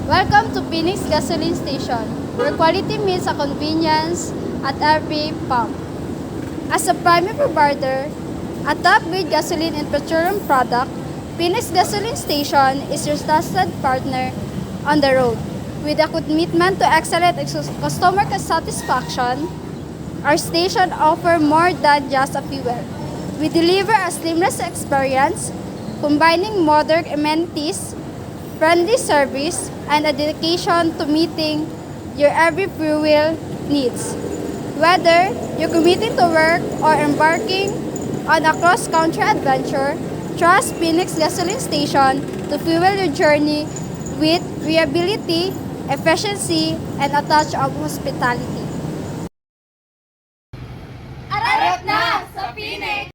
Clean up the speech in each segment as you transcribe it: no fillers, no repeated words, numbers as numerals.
Welcome to Phoenix Gasoline Station, where quality meets a convenience at every pump. As a primary provider, a top-grade gasoline and petroleum product, Phoenix Gasoline Station is your trusted partner on the road. With a commitment to excellent customer satisfaction, our station offers more than just a fuel. We deliver a seamless experience, combining modern amenities, friendly service, and a dedication to meeting your every fuel needs. Whether you're commuting to work or embarking on a cross-country adventure, trust Phoenix Gasoline Station to fuel your journey with reliability, efficiency, and a touch of hospitality. Ararat na sa Phoenix!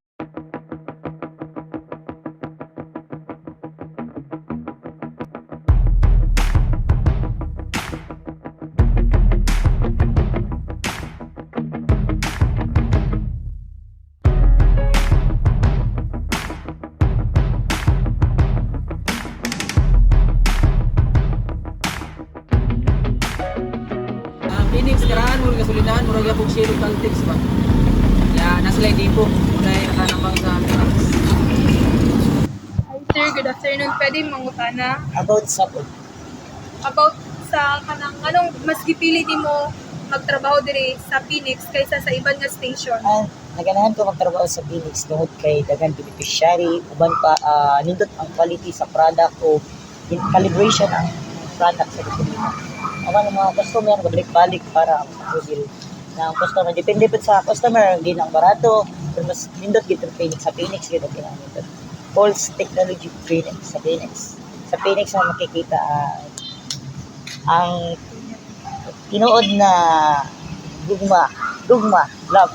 Phoenix, karahan mo gasolinahan, murag yapong share of Caltex ba? Kaya nasa light po, muna yung nakanambang sa Phoenix. Hi sir, good afternoon. Pwede mangutana About sapod. about sa kanang anong mas gipili nimo magtrabaho dire sa Phoenix kaysa sa ibang nga station? Naganahan ko magtrabaho sa Phoenix tungod kay daghang beneficiary, uban pa nindot ang quality sa product o calibration ang product sa gasolina. Ang mga customer balik-balik para mag-reveal ng customer. Depende po sa customer, hindi ang barato, pero mas nindot gito Phoenix. Sa Phoenix gito ginamit. Pulse Technology Phoenix sa Phoenix. Sa Phoenix na makikita ang tinuod na dugma, love.